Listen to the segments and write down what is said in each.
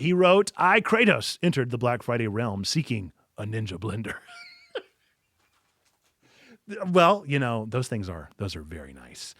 He wrote, I, Kratos, entered the Black Friday realm seeking a ninja blender. Well, those are very nice.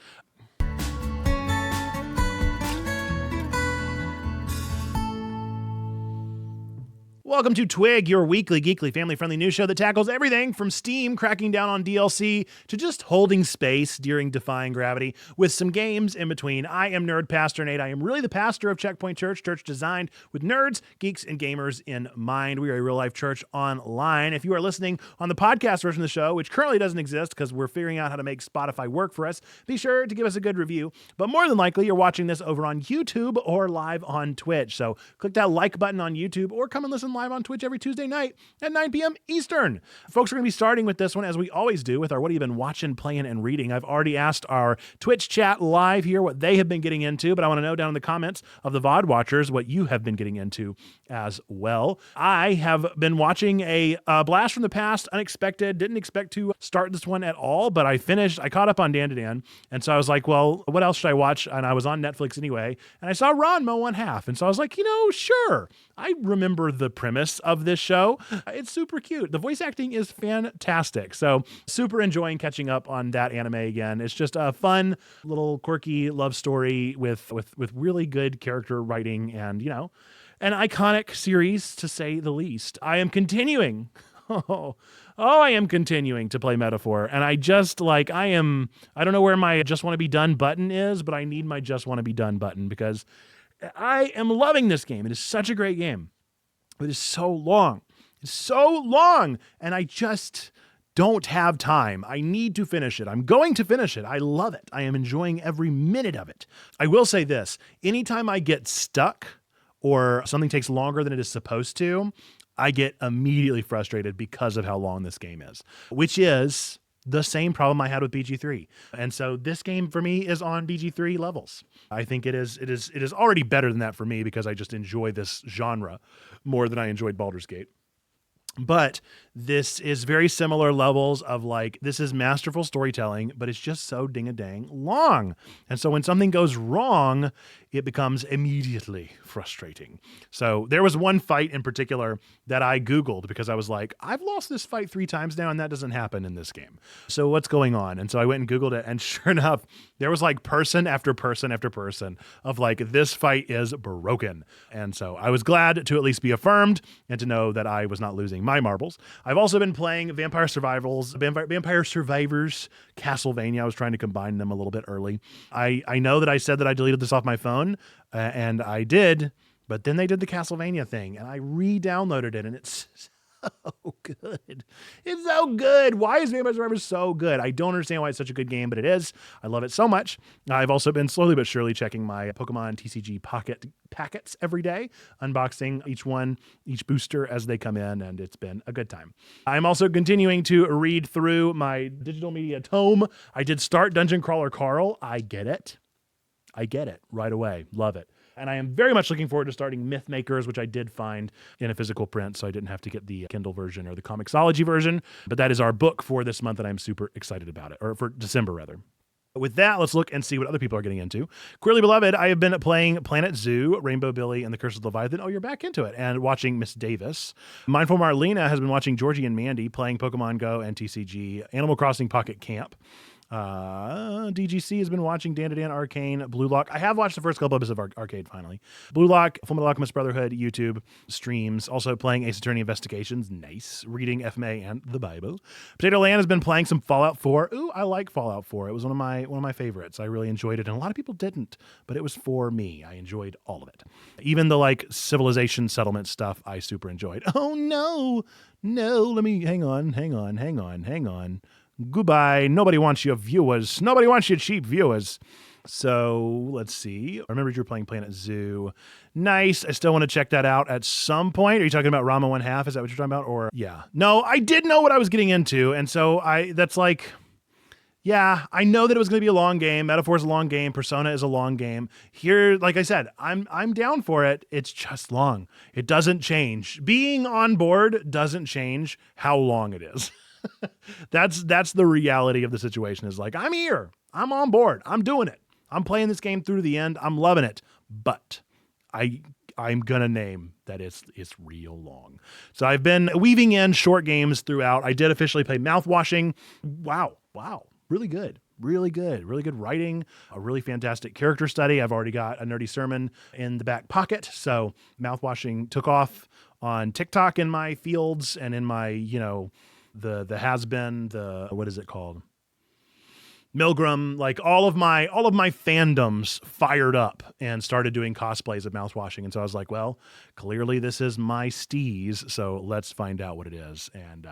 Welcome to Twig, your weekly, geekly, family-friendly news show that tackles everything from Steam cracking down on DLC to just holding space during defying gravity with some games in between. I am Nerd Pastor Nate. I am really the pastor of Checkpoint Church designed with nerds, geeks, and gamers in mind. We are a real-life church online. If you are listening on the podcast version of the show, which currently doesn't exist because we're figuring out how to make Spotify work for us, be sure to give us a good review. But more than likely, you're watching this over on YouTube or live on Twitch. So click that like button on YouTube or come and listen live on Twitch every Tuesday night at 9 p.m. Eastern. Folks, we're going to be starting with this one, as we always do, with our What Have You Been Watching, Playing, and Reading. I've already asked our Twitch chat live here what they have been getting into, but I want to know down in the comments of the VOD watchers what you have been getting into as well. I have been watching a blast from the past, unexpected, didn't expect to start this one at all, but I caught up on Dan to Dan, and so I was like, well, what else should I watch? And I was on Netflix anyway, and I saw Ranma 1/2, and so I was like, sure. I remember the premise of this show. It's super cute. The voice acting is fantastic. So super enjoying catching up on that anime again. It's just a fun little quirky love story with really good character writing and, an iconic series to say the least. I am continuing. I am continuing to play Metaphor. And I don't know where my just want to be done button is, but I need my just want to be done button because I am loving this game. It is such a great game. It is so long. It's so long. And I just don't have time. I need to finish it. I'm going to finish it. I love it. I am enjoying every minute of it. I will say this. Anytime I get stuck or something takes longer than it is supposed to, I get immediately frustrated because of how long this game is, which is the same problem I had with BG3. And so this game for me is on BG3 levels. I think it is already better than that for me because I just enjoy this genre more than I enjoyed Baldur's Gate. But this is very similar levels of this is masterful storytelling, but it's just so ding-a-dang long. And so when something goes wrong, it becomes immediately frustrating. So there was one fight in particular that I Googled because I was like, I've lost this fight 3 times now and that doesn't happen in this game. So what's going on? And so I went and Googled it, and sure enough, there was person after person after person of this fight is broken. And so I was glad to at least be affirmed and to know that I was not losing my marbles. I've also been playing Vampire Survivors, Castlevania. I was trying to combine them a little bit early. I know that I said that I deleted this off my phone, and I did, but then they did the Castlevania thing, and I re-downloaded it, and it's so good. It's so good. Why is Vampire Survivors so good? I don't understand why it's such a good game, but it is. I love it so much. I've also been slowly but surely checking my Pokemon TCG packets every day, unboxing each booster as they come in, and it's been a good time. I'm also continuing to read through my digital media tome. I did start Dungeon Crawler Carl. I get it right away. Love it. And I am very much looking forward to starting Myth Makers, which I did find in a physical print, so I didn't have to get the Kindle version or the Comixology version. But that is our book for this month, and I'm super excited about it, or for December, rather. With that, let's look and see what other people are getting into. Queerly Beloved, I have been playing Planet Zoo, Rainbow Billy, and The Curse of Leviathan. Oh, you're back into it. And watching Miss Davis. Mindful Marlena has been watching Georgie and Mandy playing Pokemon Go and TCG, Animal Crossing Pocket Camp. DGC has been watching Dan to Dan Arcane, Blue Lock. I have watched the first couple episodes of Arcade finally. Blue Lock, Fullmetal Alchemist Brotherhood, YouTube streams. Also playing Ace Attorney Investigations. Nice. Reading FMA and the Bible. Potato Land has been playing some Fallout 4. Ooh, I like Fallout 4. It was one of my favorites. I really enjoyed it, and a lot of people didn't, but it was for me. I enjoyed all of it. Even the civilization settlement stuff I super enjoyed. Oh no, let me hang on. Goodbye. Nobody wants your viewers. Nobody wants your cheap viewers. So let's see. I remember you're playing Planet Zoo. Nice. I still want to check that out at some point. Are you talking about Rama 1/2? Is that what you're talking about? Or yeah. No, I did know what I was getting into. And so I know that it was going to be a long game. Metaphor is a long game. Persona is a long game. Here, like I said, I'm down for it. It's just long. It doesn't change. Being on board doesn't change how long it is. That's the reality of the situation is I'm here. I'm on board. I'm doing it. I'm playing this game through to the end. I'm loving it. But I I'm gonna name that it's real long. So I've been weaving in short games throughout. I did officially play Mouthwashing. Wow. Really good. Really good writing, a really fantastic character study. I've already got a nerdy sermon in the back pocket. So Mouthwashing took off on TikTok in my fields and in my, the has been, what is it called? Milgram, like all of my fandoms fired up and started doing cosplays of Mouthwashing. And so I was like, well, clearly this is my steez. So let's find out what it is. And,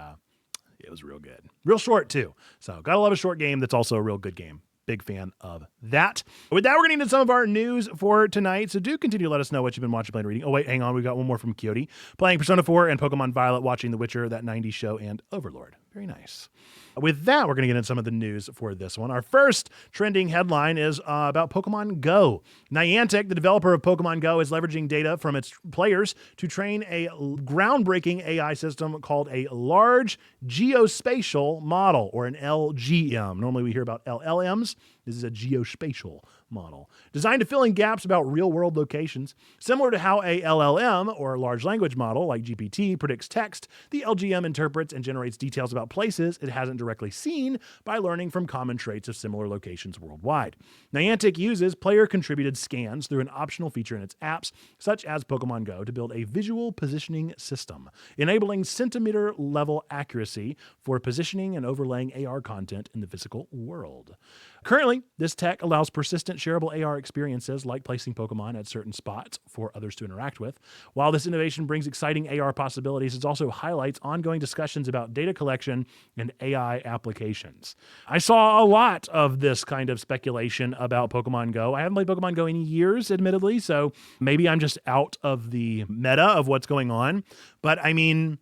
it was real good. Real short, too. So gotta love a short game that's also a real good game. Big fan of that. With that, we're getting into some of our news for tonight. So do continue to let us know what you've been watching, playing, reading. Oh, wait, hang on. We got one more from Coyote. Playing Persona 4 and Pokemon Violet, watching The Witcher, that 90s show, and Overlord. Very nice. With that, we're going to get into some of the news for this one. Our first trending headline is about Pokemon Go. Niantic, the developer of Pokemon Go, is leveraging data from its players to train a groundbreaking AI system called a Large Geospatial Model, or an LGM. Normally we hear about LLMs. This is a geospatial model designed to fill in gaps about real-world locations. Similar to how a LLM, or large language model like GPT, predicts text, the LGM interprets and generates details about places it hasn't directly seen by learning from common traits of similar locations worldwide. Niantic uses player-contributed scans through an optional feature in its apps, such as Pokemon Go, to build a visual positioning system, enabling centimeter-level accuracy for positioning and overlaying AR content in the physical world. Currently, this tech allows persistent shareable AR experiences like placing Pokemon at certain spots for others to interact with. While this innovation brings exciting AR possibilities, it also highlights ongoing discussions about data collection and AI applications. I saw a lot of this kind of speculation about Pokemon Go. I haven't played Pokemon Go in years, admittedly, so maybe I'm just out of the meta of what's going on. But I mean,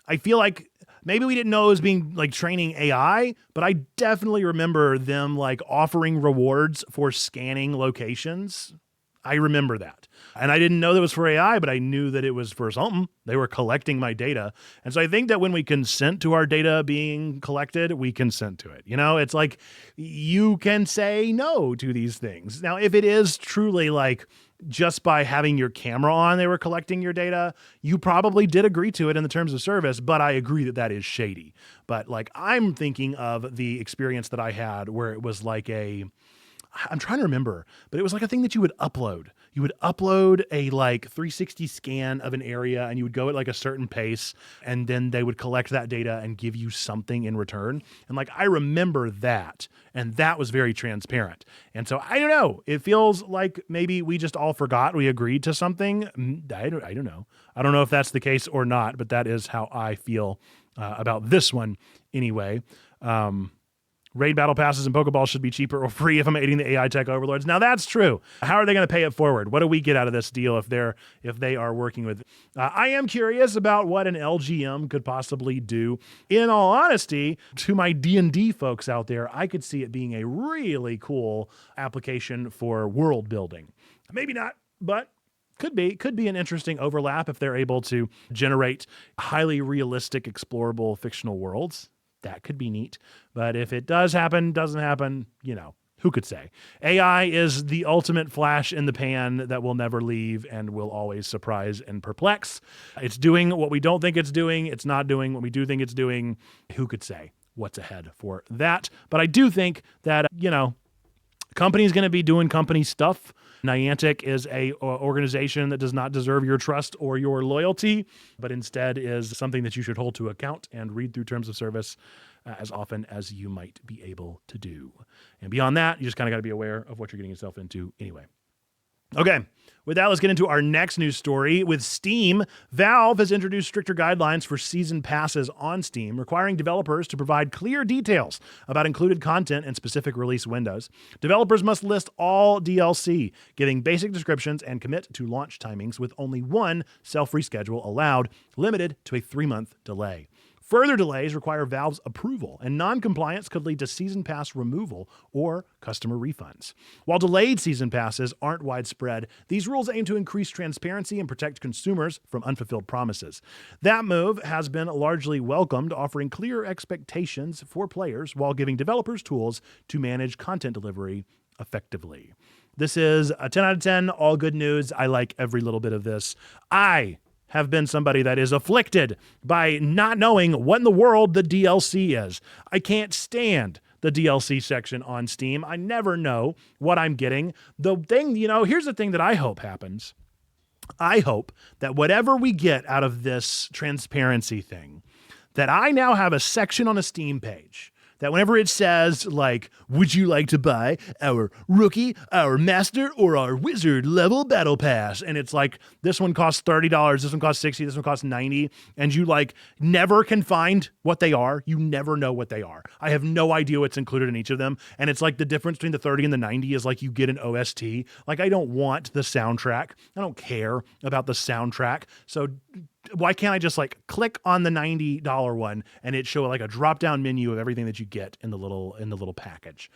I feel like maybe we didn't know it was being like training AI, but I definitely remember them like offering rewards for scanning locations. I remember that. And I didn't know that was for AI, but I knew that it was for something. They were collecting my data. And so I think that when we consent to our data being collected, we consent to it. It's like you can say no to these things. Now, if it is truly like just by having your camera on, they were collecting your data, you probably did agree to it in the terms of service, but I agree that that is shady. But like, I'm thinking of the experience that I had where it was like I'm trying to remember, but it was like a thing that you would upload. You would upload a like 360 scan of an area and you would go at like a certain pace, and then they would collect that data and give you something in return. And like, I remember that, and that was very transparent. And so I don't know, it feels like maybe we just all forgot we agreed to something. I don't know. I don't know if that's the case or not, but that is how I feel about this one anyway. Raid battle passes and Pokeballs should be cheaper or free if I'm aiding the AI tech overlords. Now that's true. How are they going to pay it forward? What do we get out of this deal if they are working with? I am curious about what an LGM could possibly do. In all honesty, to my D&D folks out there, I could see it being a really cool application for world building. Maybe not, but could be an interesting overlap if they're able to generate highly realistic, explorable fictional worlds. That could be neat. But if it doesn't happen, who could say? AI is the ultimate flash in the pan that will never leave and will always surprise and perplex. It's doing what we don't think it's doing. It's not doing what we do think it's doing. Who could say what's ahead for that? But I do think that, company's going to be doing company stuff. Niantic is a organization that does not deserve your trust or your loyalty, but instead is something that you should hold to account and read through terms of service as often as you might be able to do. And beyond that, you just kind of got to be aware of what you're getting yourself into anyway. Okay, with that, let's get into our next news story. With Steam, Valve has introduced stricter guidelines for season passes on Steam, requiring developers to provide clear details about included content and specific release windows. Developers must list all DLC, giving basic descriptions, and commit to launch timings with only one self-reschedule allowed, limited to a 3-month delay. Further delays require Valve's approval, and non-compliance could lead to season pass removal or customer refunds. While delayed season passes aren't widespread, these rules aim to increase transparency and protect consumers from unfulfilled promises. That move has been largely welcomed, offering clear expectations for players while giving developers tools to manage content delivery effectively. This is a 10 out of 10, all good news. I like every little bit of this. I have been somebody that is afflicted by not knowing what in the world the DLC is. I can't stand the DLC section on Steam. I never know what I'm getting. The thing, here's the thing that I hope happens. I hope that whatever we get out of this transparency thing, that I now have a section on a Steam page that whenever it says, like, would you like to buy our rookie, our master, or our wizard level battle pass? And it's like, this one costs $30, this one costs $60, this one costs $90, and you like never can find what they are. You never know what they are. I have no idea what's included in each of them. And it's like the difference between the 30 and the 90 is like you get an OST. Like, I don't want the soundtrack. I don't care about the soundtrack. So why can't I just like click on the $90 one and it show like a drop down menu of everything that you get in the little package?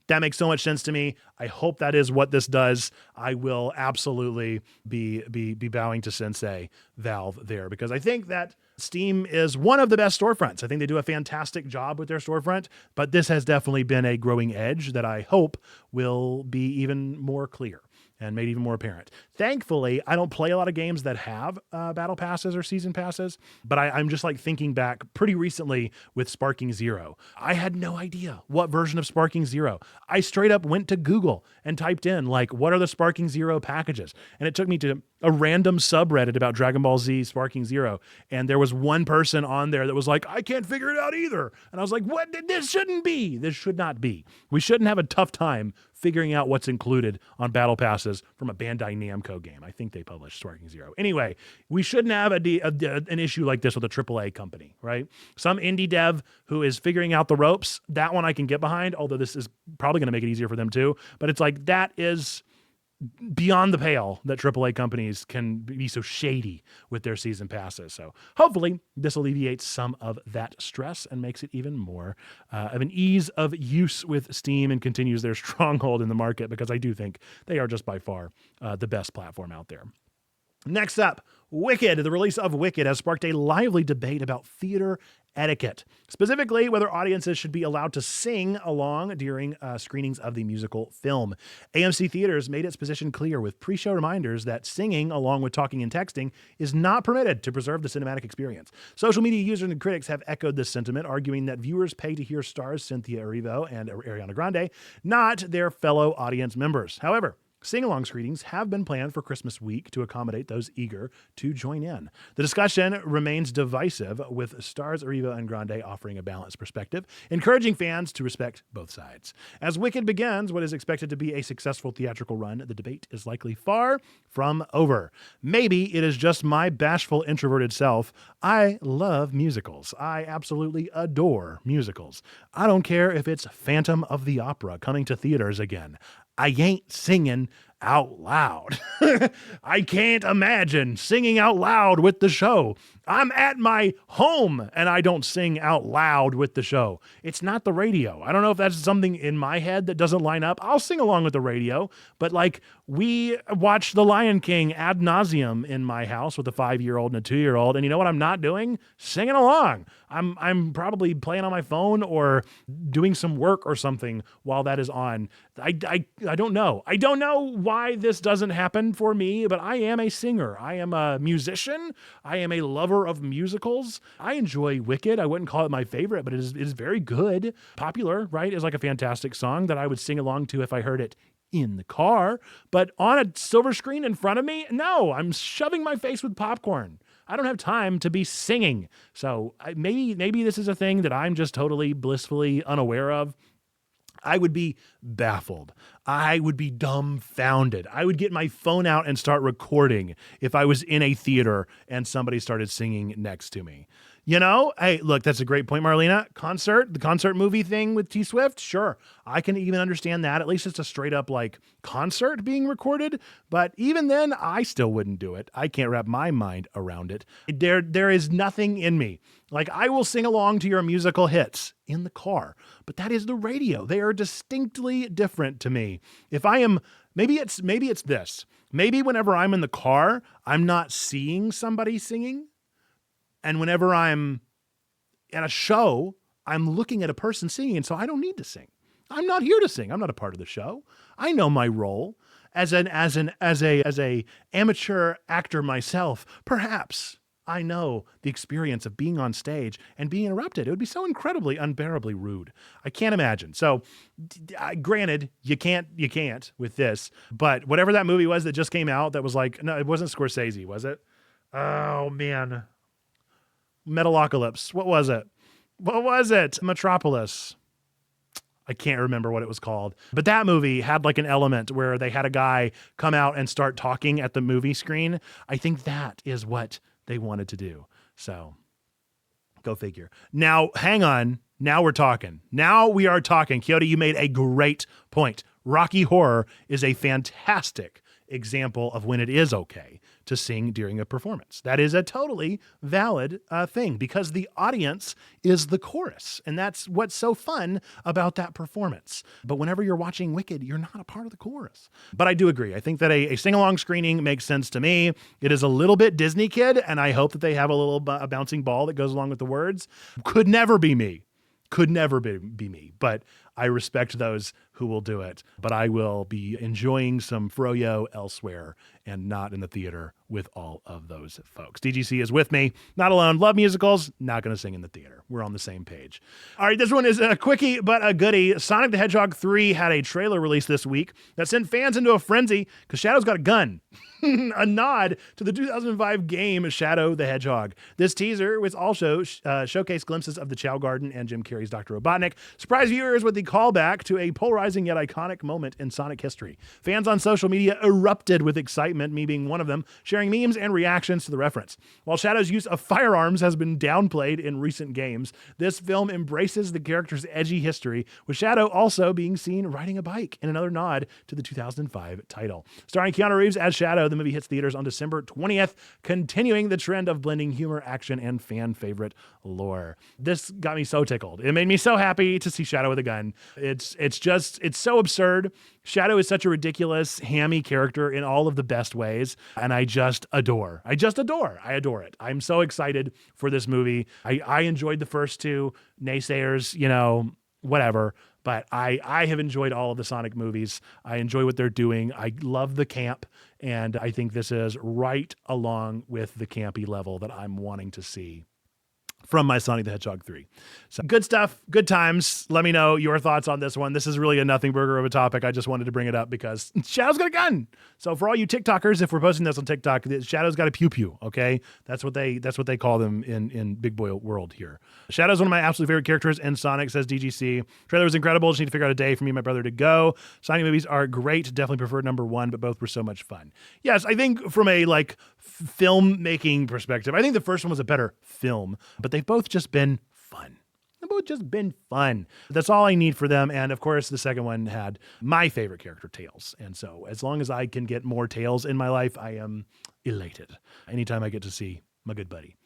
That makes so much sense to me. I hope that is what this does. I will absolutely be bowing to Sensei Valve there, because I think that Steam is one of the best storefronts. I think they do a fantastic job with their storefront, but this has definitely been a growing edge that I hope will be even more clear and made even more apparent. Thankfully, I don't play a lot of games that have battle passes or season passes, but I'm just like thinking back pretty recently with Sparking Zero. I had no idea what version of Sparking Zero. I straight up went to Google and typed in, like, what are the Sparking Zero packages? And it took me to a random subreddit about Dragon Ball Z Sparking Zero. And there was one person on there that was like, I can't figure it out either. And I was like, what? This shouldn't be. This should not be. We shouldn't have a tough time figuring out what's included on battle passes from a Bandai Namco game. I think they published Sparking Zero. Anyway, we shouldn't have an issue like this with a AAA company, right? Some indie dev who is figuring out the ropes, that one I can get behind, although this is probably going to make it easier for them too. But it's like, that is beyond the pale that AAA companies can be so shady with their season passes. So hopefully this alleviates some of that stress and makes it even more of an ease of use with Steam and continues their stronghold in the market, because I do think they are just by far the best platform out there. Next up, Wicked. The release of Wicked has sparked a lively debate about theater etiquette, specifically whether audiences should be allowed to sing along during screenings of the musical film. AMC Theaters made its position clear with pre-show reminders that singing, along with talking and texting, is not permitted to preserve the cinematic experience. Social media users and critics have echoed this sentiment, arguing that viewers pay to hear stars Cynthia Erivo and Ariana Grande, not their fellow audience members. However, sing-along screenings have been planned for Christmas week to accommodate those eager to join in. The discussion remains divisive, with stars Erivo and Grande offering a balanced perspective, encouraging fans to respect both sides. As Wicked begins what is expected to be a successful theatrical run, the debate is likely far from over. Maybe it is just my bashful, introverted self. I love musicals. I absolutely adore musicals. I don't care if it's Phantom of the Opera coming to theaters again. I ain't singing out loud. I can't imagine singing out loud with the show. I'm at my home and I don't sing out loud with the show. It's not the radio. I don't know if that's something in my head that doesn't line up. I'll sing along with the radio, but like, we watch The Lion King ad nauseum in my house with a 5-year-old and a 2-year-old. And you know what I'm not doing? Singing along. I'm probably playing on my phone or doing some work or something while that is on. I don't know. I don't know why this doesn't happen for me, but I am a singer. I am a musician. I am a lover of musicals. I enjoy Wicked. I wouldn't call it my favorite, but it is very good. Popular, right? Is like a fantastic song that I would sing along to if I heard it in the car, but on a silver screen in front of me, no, I'm shoving my face with popcorn. I don't have time to be singing. So maybe this is a thing that I'm just totally blissfully unaware of. I would be baffled. I would be dumbfounded. I would get my phone out and start recording if I was in a theater and somebody started singing next to me. You know, hey, look, that's a great point, Marlena. The concert movie thing with T Swift, sure. I can even understand that. At least it's a straight up like concert being recorded. But even then, I still wouldn't do it. I can't wrap my mind around it. There is nothing in me. Like, I will sing along to your musical hits in the car, but that is the radio. They are distinctly different to me. If I am, maybe it's this. Maybe whenever I'm in the car, I'm not seeing somebody singing. And whenever I'm at a show, I'm looking at a person singing, and so I don't need to sing. I'm not here to sing. I'm not a part of the show. I know my role as a amateur actor myself. Perhaps I know the experience of being on stage and being interrupted. It would be so incredibly, unbearably rude. I can't imagine. So, granted, you can't with this. But whatever that movie was that just came out, that was like, no, it wasn't Scorsese, was it? Oh man, Metalocalypse. What was it? Metropolis. I can't remember what it was called, but that movie had like an element where they had a guy come out and start talking at the movie screen. I think that is what they wanted to do. So go figure. Now, hang on. Now we're talking. Now we are talking. Kyoto, you made a great point. Rocky Horror is a fantastic example of when it is okay to sing during a performance. That is a totally valid thing because the audience is the chorus. And that's what's so fun about that performance. But whenever you're watching Wicked, you're not a part of the chorus. But I do agree. I think that a sing-along screening makes sense to me. It is a little bit Disney Kid, and I hope that they have a bouncing ball that goes along with the words. Could never be me. But I respect those who will do it. But I will be enjoying some froyo elsewhere and not in the theater with all of those folks. DGC is with me, not alone. Love musicals, not going to sing in the theater. We're on the same page. All right, this one is a quickie but a goodie. Sonic the Hedgehog 3 had a trailer released this week that sent fans into a frenzy because Shadow's got a gun. A nod to the 2005 game Shadow the Hedgehog. This teaser was also showcased glimpses of the Chow Garden and Jim Carrey's Dr. Robotnik. Surprise viewers with the callback to a polarizing yet iconic moment in Sonic history. Fans on social media erupted with excitement, me being one of them, sharing memes and reactions to the reference. While Shadow's use of firearms has been downplayed in recent games, this film embraces the character's edgy history, with Shadow also being seen riding a bike in another nod to the 2005 title. Starring Keanu Reeves as Shadow, the movie hits theaters on December 20th, continuing the trend of blending humor, action, and fan favorite lore. This got me so tickled. It made me so happy to see Shadow with a gun. It's so absurd. Shadow is such a ridiculous, hammy character in all of the best ways, and I adore it. I'm so excited for this movie. I enjoyed the first two. Naysayers, whatever. But I have enjoyed all of the Sonic movies. I enjoy what they're doing. I love the camp, and I think this is right along with the campy level that I'm wanting to see from my Sonic the Hedgehog 3. So good stuff, good times. Let me know your thoughts on this one. This is really a nothing burger of a topic. I just wanted to bring it up because Shadow's got a gun. So for all you TikTokers, if we're posting this on TikTok, Shadow's got a pew-pew, okay? That's what they call them in Big Boy world here. Shadow's one of my absolute favorite characters in Sonic, says DGC. Trailer was incredible. Just need to figure out a day for me and my brother to go. Sonic movies are great. Definitely prefer number one, but both were so much fun. Yes, I think from a filmmaking perspective, I think the first one was a better film, but they've both just been fun. That's all I need for them. And of course, the second one had my favorite character, Tails. And so as long as I can get more Tails in my life, I am elated anytime I get to see my good buddy.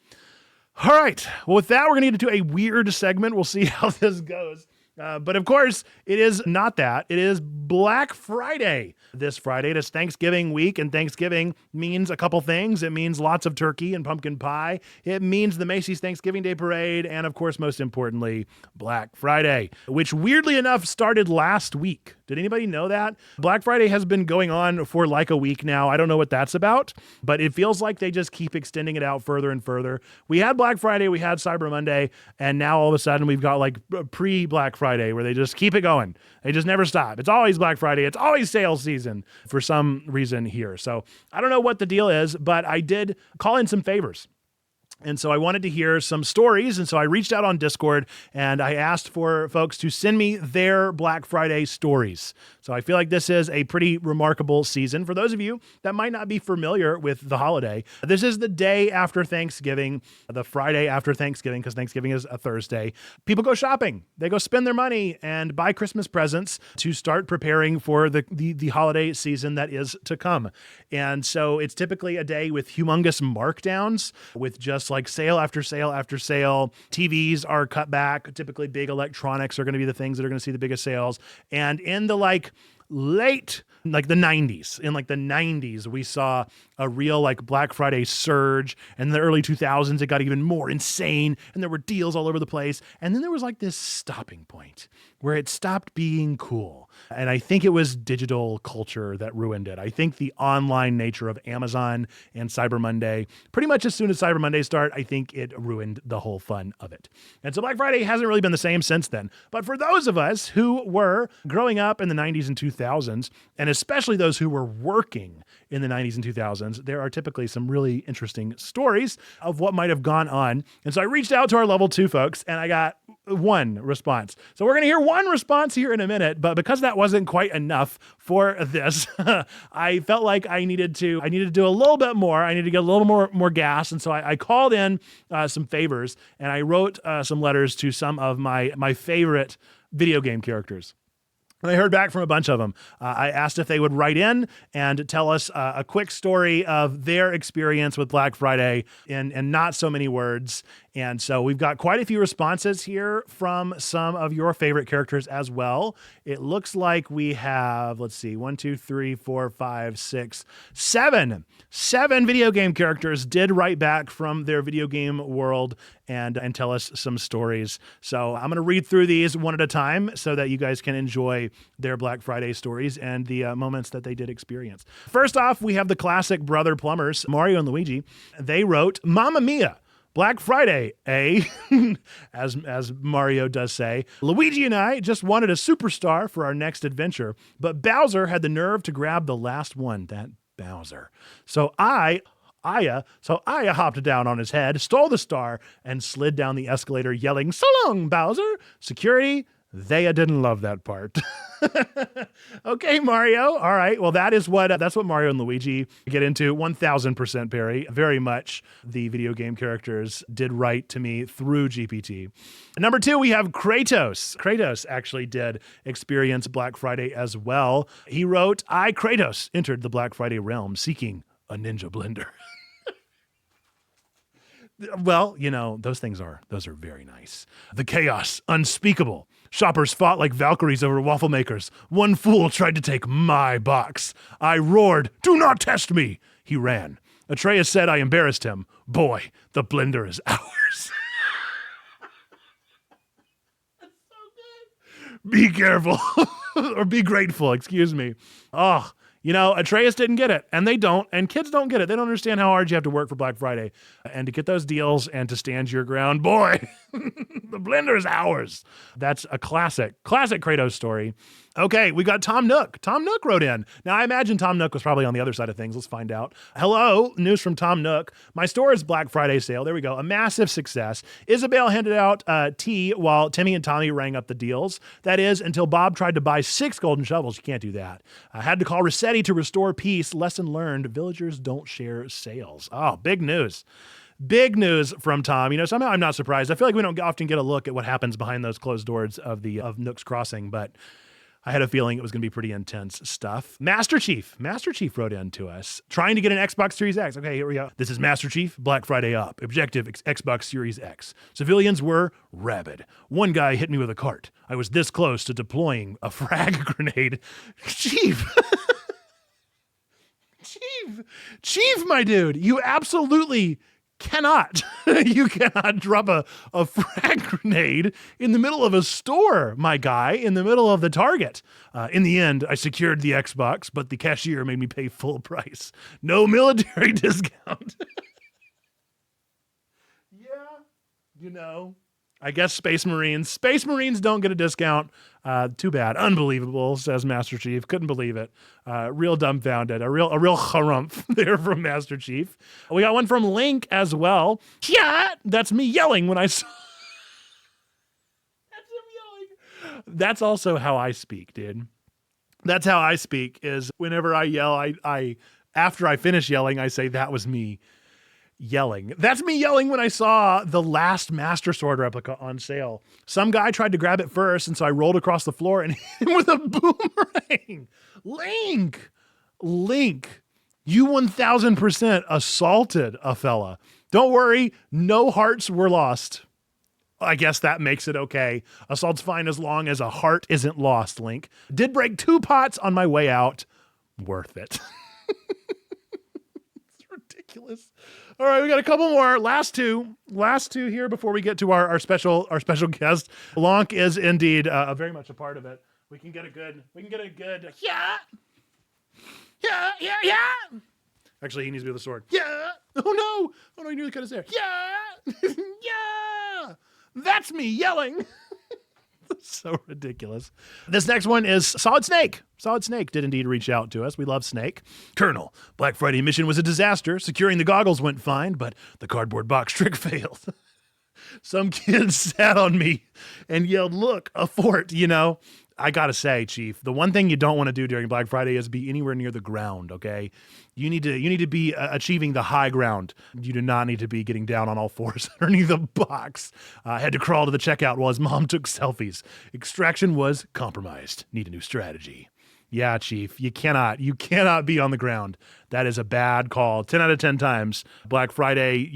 All right. Well, with that, we're going to get into a weird segment. We'll see how this goes. But of course, it is not that. It is Black Friday this Friday. It is Thanksgiving week, and Thanksgiving means a couple things. It means lots of turkey and pumpkin pie. It means the Macy's Thanksgiving Day Parade, and of course, most importantly, Black Friday, which weirdly enough started last week. Did anybody know that? Black Friday has been going on for like a week now. I don't know what that's about, but it feels like they just keep extending it out further and further. We had Black Friday, we had Cyber Monday, and now all of a sudden we've got pre-Black Friday where they just keep it going. They just never stop. It's always Black Friday. It's always sales season for some reason here. So I don't know what the deal is, but I did call in some favors. And so I wanted to hear some stories. And so I reached out on Discord and I asked for folks to send me their Black Friday stories. So I feel like this is a pretty remarkable season. For those of you that might not be familiar with the holiday, this is the day after Thanksgiving, the Friday after Thanksgiving, because Thanksgiving is a Thursday. People go shopping. They go spend their money and buy Christmas presents to start preparing for the holiday season that is to come. And so it's typically a day with humongous markdowns, with just like sale after sale after sale. TVs are cut back. Typically big electronics are going to be the things that are going to see the biggest sales. And in the late the 90s, in the 90s, we saw a real Black Friday surge. And in the early 2000s, it got even more insane and there were deals all over the place. And then there was this stopping point where it stopped being cool. And I think it was digital culture that ruined it. I think the online nature of Amazon and Cyber Monday, pretty much as soon as Cyber Monday started, I think it ruined the whole fun of it. And so Black Friday hasn't really been the same since then. But for those of us who were growing up in the 90s and 2000s, and especially those who were working in the 90s and 2000s, there are typically some really interesting stories of what might have gone on. And so I reached out to our level 2 folks and I got one response. So we're going to hear one response here in a minute, but because that wasn't quite enough for this, I felt like I needed to do a little bit more. I needed to get a little more gas. And so I called in some favors and I wrote some letters to some of my favorite video game characters. And I heard back from a bunch of them. I asked if they would write in and tell us a quick story of their experience with Black Friday in not so many words. And so we've got quite a few responses here from some of your favorite characters as well. It looks like we have, let's see, 1, 2, 3, 4, 5, 6, 7. 7 video game characters did write back from their video game world and tell us some stories. So I'm going to read through these one at a time so that you guys can enjoy their Black Friday stories and the moments that they did experience. First off, we have the classic brother plumbers, Mario and Luigi. They wrote, "Mamma mia! Black Friday, eh?" as Mario does say. "Luigi and I just wanted a superstar for our next adventure, but Bowser had the nerve to grab the last one, that Bowser. So Aya hopped down on his head, stole the star, and slid down the escalator yelling, 'So long, Bowser!' Security, they didn't love that part." Okay, Mario. All right. Well, that's what Mario and Luigi get into. 1000% Perry. Very much the video game characters did write to me through GPT. Number 2, we have Kratos. Kratos actually did experience Black Friday as well. He wrote, "I, Kratos, entered the Black Friday realm seeking a ninja blender." Well, those are very nice. "The chaos, unspeakable. Shoppers fought like Valkyries over waffle makers. One fool tried to take my box. I roared, 'Do not test me!' He ran. Atreus said I embarrassed him. Boy, the blender is ours." That's so good. "Be careful," or "be grateful," excuse me. Oh, Atreus didn't get it, and they don't, and kids don't get it. They don't understand how hard you have to work for Black Friday and to get those deals and to stand your ground. Boy, the blender is ours. That's a classic Kratos story. Okay, we got Tom Nook. Tom Nook wrote in. Now, I imagine Tom Nook was probably on the other side of things. Let's find out. "Hello, news from Tom Nook. My store's Black Friday sale." There we go. "A massive success. Isabel handed out tea while Timmy and Tommy rang up the deals. That is, until Bob tried to buy 6 golden shovels. You can't do that. I had to call Rossetti to restore peace. Lesson learned, villagers don't share sales." Oh, big news. Big news from Tom. Somehow I'm not surprised. I feel like we don't often get a look at what happens behind those closed doors of Nook's Crossing, but I had a feeling it was going to be pretty intense stuff. Master Chief wrote in to us, trying to get an Xbox Series X. Okay, here we go. "This is Master Chief, Black Friday up. Objective, Xbox Series X. Civilians were rabid. One guy hit me with a cart. I was this close to deploying a frag grenade." Chief. Chief, my dude, you absolutely cannot. You cannot drop a frag grenade in the middle of a store, my guy, in the middle of the Target. "In the end, I secured the Xbox, but the cashier made me pay full price. No military discount." Yeah, I guess Space Marines don't get a discount. Too bad. Unbelievable, says Master Chief. Couldn't believe it. Real dumbfounded. A real harumph there from Master Chief. We got one from Link as well. Yeah, that's me yelling when I saw. That's him yelling. That's also how I speak, dude. That's how I speak. Is whenever I yell, I after I finish yelling, I say that was me yelling. That's me yelling when I saw the last Master Sword replica on sale. Some guy tried to grab it first, and so I rolled across the floor and hit him with a boomerang. Link, you 1000% assaulted a fella. Don't worry, no hearts were lost. I guess that makes it okay. Assault's fine as long as a heart isn't lost, Link. Did break 2 pots on my way out. Worth it. It's ridiculous. All right, we got a couple more. Last two here before we get to our special guest. Lonk is indeed very much a part of it. We can get a good yeah. Actually, he needs to be with the sword. Yeah. Oh no, he nearly cut his hair. Yeah. Yeah. That's me yelling. So ridiculous. This next one is Solid Snake. Solid Snake did indeed reach out to us. We love Snake. Colonel, Black Friday mission was a disaster. Securing the goggles went fine, but the cardboard box trick failed. Some kids sat on me and yelled, "Look, a fort," I gotta say, Chief, the one thing you don't want to do during Black Friday is be anywhere near the ground, okay? You need to be achieving the high ground. You do not need to be getting down on all fours underneath the box. I had to crawl to the checkout while his mom took selfies. Extraction was compromised. Need a new strategy. Yeah, Chief, you cannot be on the ground. That is a bad call. 10 out of 10 times. Black Friday,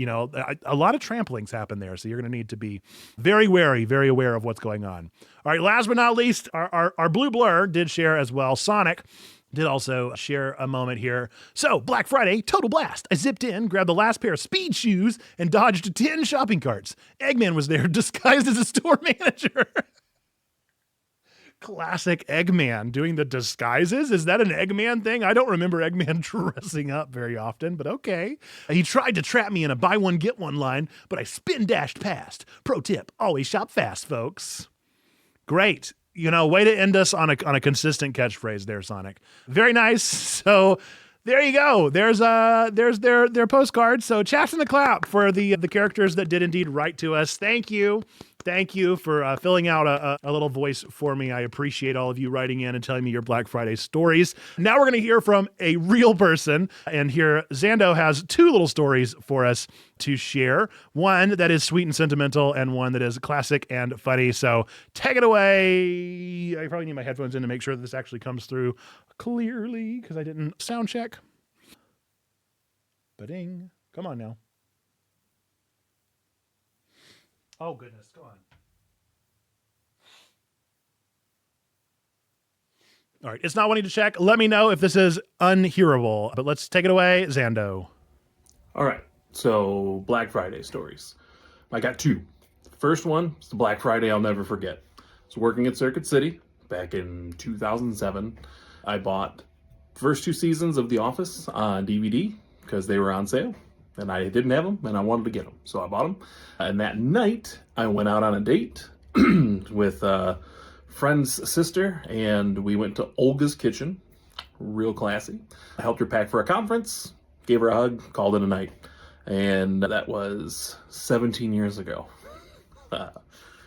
a lot of tramplings happen there, so you're going to need to be very wary, very aware of what's going on. All right, last but not least, our Blue Blur did share as well. Sonic did also share a moment here. So, Black Friday, total blast. I zipped in, grabbed the last pair of speed shoes, and dodged 10 shopping carts. Eggman was there disguised as a store manager. Classic Eggman doing the disguises. Is that an Eggman thing? I don't remember Eggman dressing up very often, but okay. He tried to trap me in a buy one, get one line, but I spin dashed past. Pro tip, always shop fast, folks. Great. Way to end us on a consistent catchphrase there, Sonic. Very nice. So there you go. There's their postcards. So chaps in the clap for the characters that did indeed write to us. Thank you. Thank you for filling out a little voice for me. I appreciate all of you writing in and telling me your Black Friday stories. Now we're going to hear from a real person. And here, Xando has two little stories for us to share. One that is sweet and sentimental, and one that is classic and funny. So take it away. I probably need my headphones in to make sure that this actually comes through clearly because I didn't sound check. Ba-ding. Come on now. Oh, goodness. Go on. All right. It's not wanting to check. Let me know if this is unhearable. But let's take it away, Xando. All right. So, Black Friday stories. I got two. The first one is the Black Friday I'll never forget. I was working at Circuit City back in 2007. I bought the first two seasons of The Office on DVD because they were on sale. And I didn't have them, and I wanted to get them. So I bought them. And that night, I went out on a date with a friend's sister, and we went to Olga's Kitchen. Real classy. I helped her pack for a conference, gave her a hug, called it a night. And that was 17 years ago.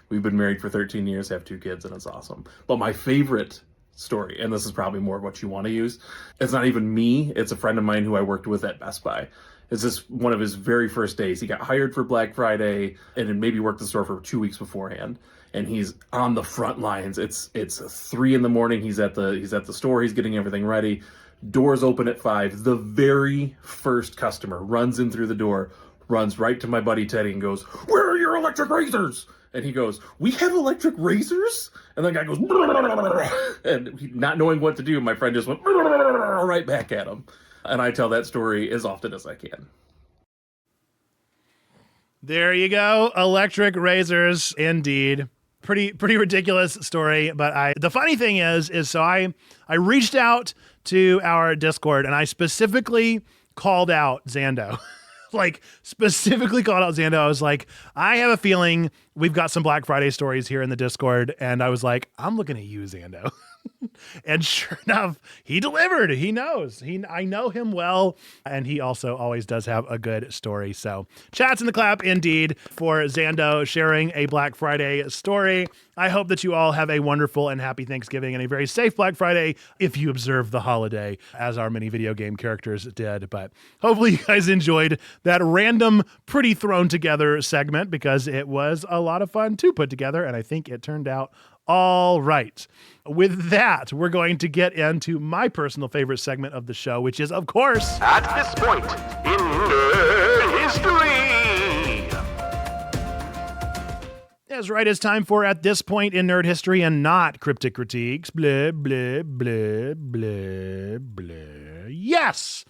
We've been married for 13 years, have 2 kids, and it's awesome. But my favorite story, and this is probably more what you want to use, it's not even me, it's a friend of mine who I worked with at Best Buy. It's just one of his very first days. He got hired for Black Friday and had maybe worked the store for 2 weeks beforehand. And he's on the front lines. It's 3 a.m. He's at the store. He's getting everything ready. Doors open at 5. The very first customer runs in through the door, runs right to my buddy Teddy and goes, "Where are your electric razors?" And he goes, "We have electric razors?" And the guy goes, and not knowing what to do, my friend just went right back at him. And I tell that story as often as I can. There you go. Electric razors, indeed. Pretty ridiculous story. But the funny thing is so I reached out to our Discord and I specifically called out Xando. Specifically called out Xando. I was like, I have a feeling we've got some Black Friday stories here in the Discord. And I was like, I'm looking at you, Xando. And sure enough, he delivered. He knows. I know him well, and he also always does have a good story. So, chats in the clap indeed for Xando sharing a Black Friday story. I hope that you all have a wonderful and happy Thanksgiving and a very safe Black Friday if you observe the holiday, as our many video game characters did. But hopefully you guys enjoyed that random, pretty thrown together segment because it was a lot of fun to put together, and I think it turned out all right. With that, we're going to get into my personal favorite segment of the show, which is, of course, At This Point in Nerd History. That's right, it's time for At This Point in Nerd History and not Cryptic Critiques. Blah, blah, blah, blah, blah. Yes!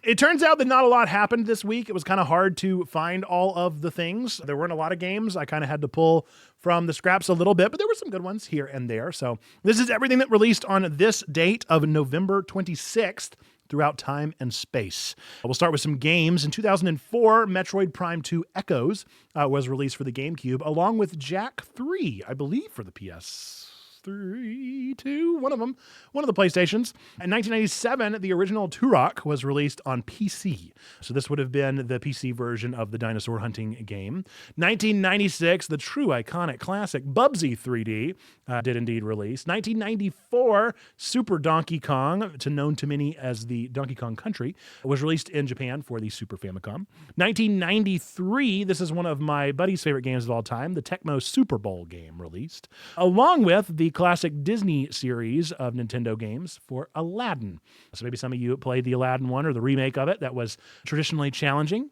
It turns out that not a lot happened this week. It was kind of hard to find all of the things. There weren't a lot of games. I kind of had to pull from the scraps a little bit, but there were some good ones here and there. So this is everything that released on this date of November 26th. Throughout time and space. We'll start with some games. In 2004, Metroid Prime 2 Echoes was released for the GameCube, along with Jak 3, I believe, for the PS3, 2, one of them, one of the PlayStations. In 1997, the original Turok was released on PC. So this would have been the PC version of the dinosaur hunting game. 1996, the true iconic classic Bubsy 3D did indeed release. 1994, Super Donkey Kong, known to many as the Donkey Kong Country, was released in Japan for the Super Famicom. 1993, this is one of my buddy's favorite games of all time, the Tecmo Super Bowl game released, along with the classic Disney series of Nintendo games for Aladdin. So maybe some of you played the Aladdin one or the remake of it that was traditionally challenging.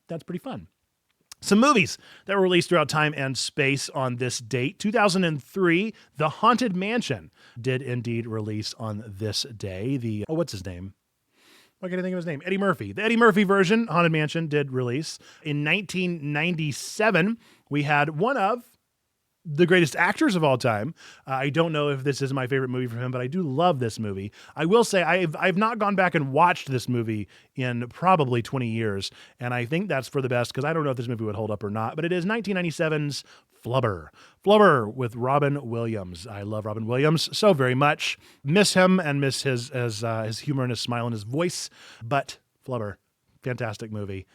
That's pretty fun. Some movies that were released throughout time and space on this date. 2003, The Haunted Mansion did indeed release on this day. What's his name? Why can't I think of his name? Eddie Murphy. The Eddie Murphy version, Haunted Mansion, did release. In 1997, we had one of the greatest actors of all time. I don't know if this is my favorite movie from him, but I do love this movie. I will say I've not gone back and watched this movie in probably 20 years, and I think that's for the best because I don't know if this movie would hold up or not, but it is 1997's Flubber. Flubber with Robin Williams. I love Robin Williams so very much. Miss him and miss his humor and his smile and his voice, but Flubber, fantastic movie,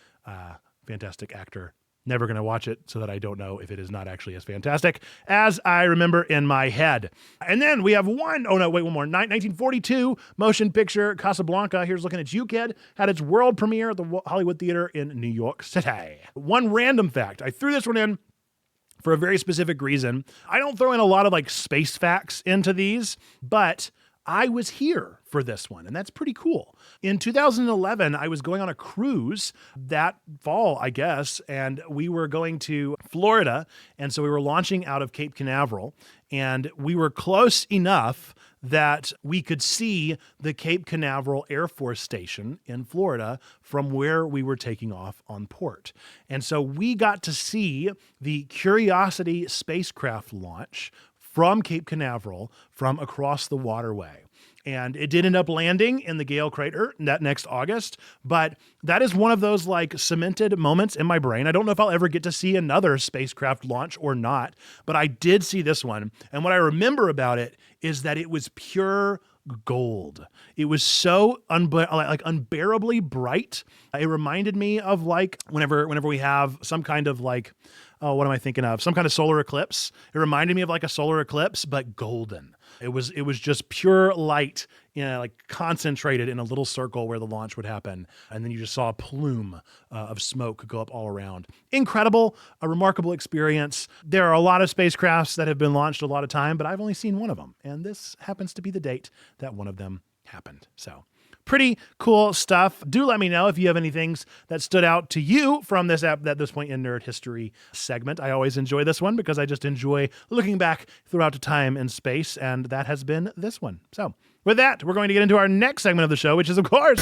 fantastic actor. Never going to watch it so that I don't know if it is not actually as fantastic as I remember in my head. And then we have one more. 1942 motion picture Casablanca, Here's Looking at You, Kid, had its world premiere at the Hollywood Theater in New York City. One random fact. I threw this one in for a very specific reason. I don't throw in a lot of like space facts into these, but I was here for this one, and that's pretty cool. In 2011, I was going on a cruise that fall, I guess, and we were going to Florida, and so we were launching out of Cape Canaveral, and we were close enough that we could see the Cape Canaveral Air Force Station in Florida from where we were taking off on port. And so we got to see the Curiosity spacecraft launch from Cape Canaveral from across the waterway. And it did end up landing in the Gale crater that next August, but that is one of those like cemented moments in my brain. I don't know if I'll ever get to see another spacecraft launch or not, but I did see this one. And what I remember about it is that it was pure gold. It was so unbearably bright. It reminded me of like whenever we have some kind of like, oh, what am I thinking of? Some kind of solar eclipse. It reminded me of like a solar eclipse, but golden. It was just pure light, like concentrated in a little circle where the launch would happen. And then you just saw a plume of smoke go up all around. Incredible, a remarkable experience. There are a lot of spacecrafts that have been launched a lot of time, but I've only seen one of them. And this happens to be the date that one of them happened. So pretty cool stuff. Do let me know if you have any things that stood out to you from this app at this point in Nerd History segment. I always enjoy this one because I just enjoy looking back throughout time and space, and that has been this one. So with that, we're going to get into our next segment of the show, which is, of course,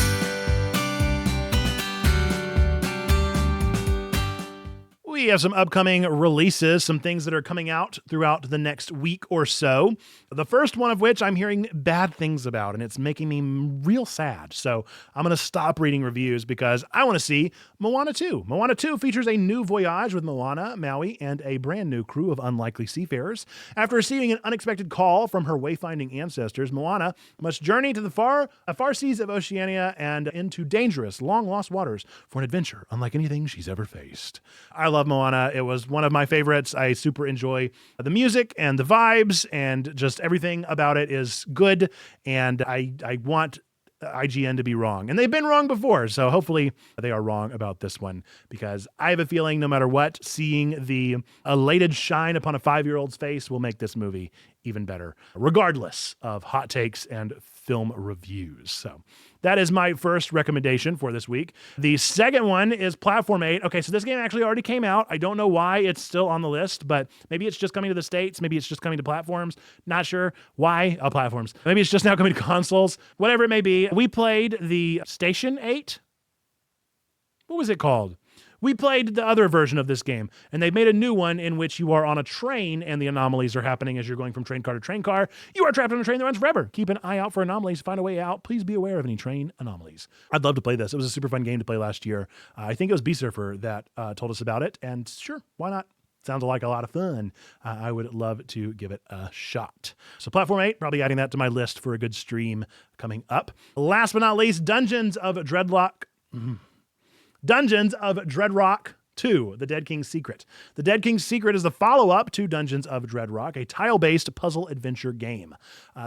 we have some upcoming releases, some things that are coming out throughout the next week or so. The first one of which I'm hearing bad things about, and it's making me real sad. So I'm going to stop reading reviews because I want to see Moana 2. Moana 2 features a new voyage with Moana, Maui, and a brand new crew of unlikely seafarers. After receiving an unexpected call from her wayfinding ancestors, Moana must journey to the far seas of Oceania and into dangerous, long-lost waters for an adventure unlike anything she's ever faced. I love Moana. It was one of my favorites. I super enjoy the music and the vibes, and just everything about it is good, and I want IGN to be wrong. And they've been wrong before, so hopefully they are wrong about this one, because I have a feeling no matter what, seeing the elated shine upon a 5-year-old's face will make this movie even better, regardless of hot takes and film reviews. So that is my first recommendation for this week. The second one is Platform 8. Okay, so this game actually already came out. I don't know why it's still on the list, but maybe it's just coming to the States. Maybe it's just coming to platforms. Not sure why. Platforms. Maybe it's just now coming to consoles. Whatever it may be. We played the Station 8. What was it called? We played the other version of this game, and they made a new one in which you are on a train and the anomalies are happening as you're going from train car to train car. You are trapped on a train that runs forever. Keep an eye out for anomalies. Find a way out. Please be aware of any train anomalies. I'd love to play this. It was a super fun game to play last year. I think it was B-Surfer that told us about it, and sure, why not? Sounds like a lot of fun. I would love to give it a shot. So Platform 8, probably adding that to my list for a good stream coming up. Last but not least, Dungeons of Dreadrock 2, The Dead King's Secret. The Dead King's Secret is the follow-up to Dungeons of Dreadrock, a tile-based puzzle adventure game.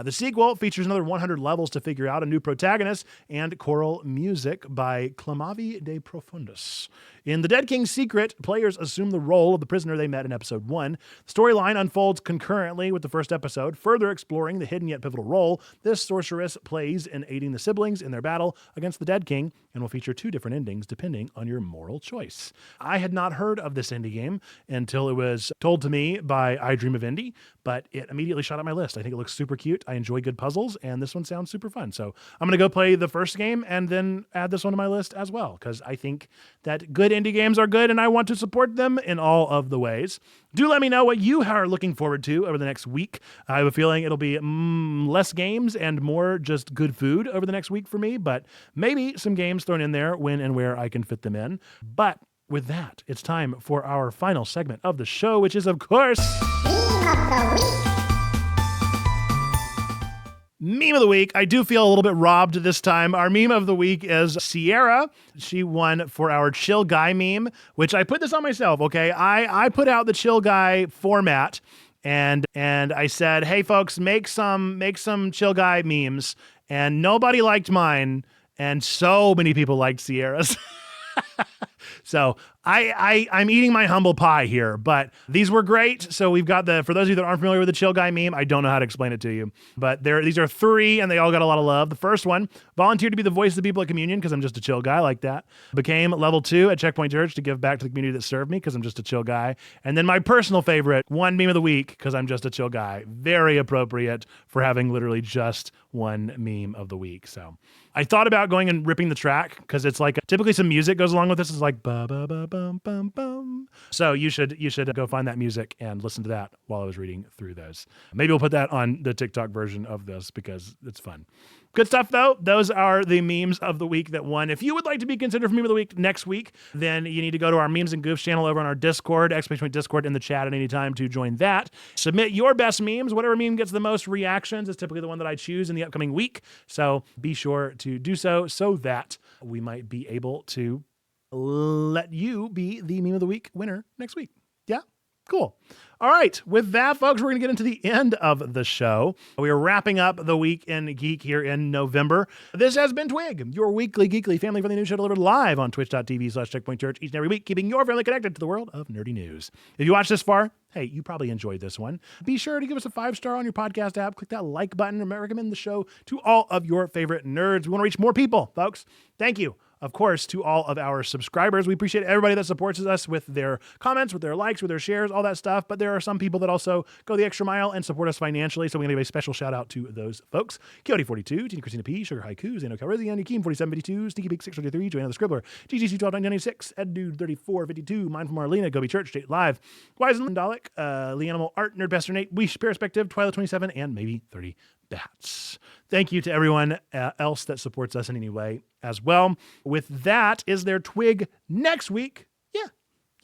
The sequel features another 100 levels to figure out, a new protagonist, and choral music by Clamavi de Profundus. In The Dead King's Secret, players assume the role of the prisoner they met in episode 1. The storyline unfolds concurrently with the first episode, further exploring the hidden yet pivotal role this sorceress plays in aiding the siblings in their battle against the Dead King, and will feature 2 different endings depending on your moral choice. I had not heard of this indie game until it was told to me by I Dream of Indie, but it immediately shot up my list. I think it looks super cute. I enjoy good puzzles, and this one sounds super fun. So I'm going to go play the first game and then add this one to my list as well, because I think that good indie games are good, and I want to support them in all of the ways. Do let me know what you are looking forward to over the next week. I have a feeling it'll be less games and more just good food over the next week for me, but maybe some games thrown in there when and where I can fit them in. But with that, it's time for our final segment of the show, which is, of course, Meme of the Week. I do feel a little bit robbed this time. Our meme of the week is Sierra. She won for our Chill Guy meme, which I put this on myself, okay? I put out the Chill Guy format, and I said, hey, folks, make some Chill Guy memes, and nobody liked mine, and so many people liked Sierra's. So I'm eating my humble pie here, but these were great. So we've got for those of you that aren't familiar with the Chill Guy meme, I don't know how to explain it to you, but these are 3 and they all got a lot of love. The first one, volunteered to be the voice of the people at communion because I'm just a chill guy like that. Became level 2 at Checkpoint Church to give back to the community that served me because I'm just a chill guy. And then my personal favorite, one meme of the week because I'm just a chill guy. Very appropriate for having literally just one meme of the week. So I thought about going and ripping the track because it's like typically some music goes along with this. It's like ba ba ba bum bum bum. So you should go find that music and listen to that while I was reading through those. Maybe we'll put that on the TikTok version of this because it's fun. Good stuff, though. Those are the memes of the week that won. If you would like to be considered for meme of the week next week, then you need to go to our Memes and Goofs channel over on our Discord, Discord in the chat at any time to join that. Submit your best memes. Whatever meme gets the most reactions is typically the one that I choose in the upcoming week. So be sure to do so that we might be able to let you be the meme of the week winner next week. Yeah? Cool. All right. With that, folks, we're going to get into the end of the show. We are wrapping up the week in Geek here in November. This has been Twig, your weekly, geekly, family-friendly news show delivered live on twitch.tv/checkpointchurch each and every week, keeping your family connected to the world of nerdy news. If you watched this far, hey, you probably enjoyed this one. Be sure to give us a 5-star on your podcast app. Click that like button and recommend the show to all of your favorite nerds. We want to reach more people, folks. Thank you. Of course, to all of our subscribers. We appreciate everybody that supports us with their comments, with their likes, with their shares, all that stuff. But there are some people that also go the extra mile and support us financially. So we're going to give a special shout out to those folks. Coyote42, Tina Christina P, Sugar Haiku, Zano Calrissian, Yakeem 4752, Sneaky Peak 633, Joanna the Scribbler, GGC 1296, Ed Dude 3452, Mindful Marlena, Gobi Church, State Live, Wise and Dalek, Lee Animal Art, Nerdbester Nate, Weesh Perspective, Twilight 27, and maybe 30 Bats. Thank you to everyone else that supports us in any way as well. With that, is there Twig next week? Yeah,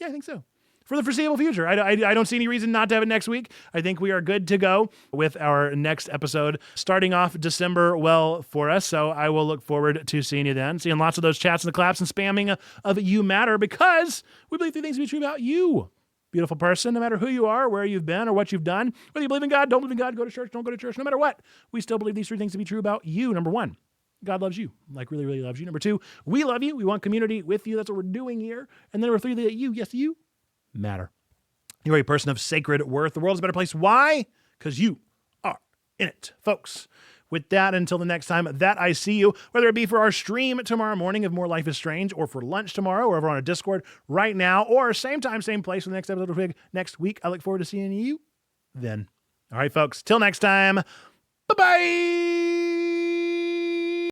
I think so. For the foreseeable future. I don't see any reason not to have it next week. I think we are good to go with our next episode, starting off December well for us. So I will look forward to seeing you then, seeing lots of those chats and the claps and spamming of You Matter, because we believe 3 things to be true about you. Beautiful person, no matter who you are, where you've been, or what you've done. Whether you believe in God, don't believe in God, go to church, don't go to church, no matter what. We still believe these 3 things to be true about you. Number 1, God loves you, like really, really loves you. Number 2, we love you. We want community with you. That's what we're doing here. And then number 3, that you, yes, you matter. You're a person of sacred worth. The world is a better place. Why? Because you are in it, folks. With that, until the next time that I see you, whether it be for our stream tomorrow morning of More Life is Strange, or for lunch tomorrow, or over on a Discord right now, or same time, same place for the next episode of Twig next week, I look forward to seeing you then. All right, folks, till next time, bye-bye!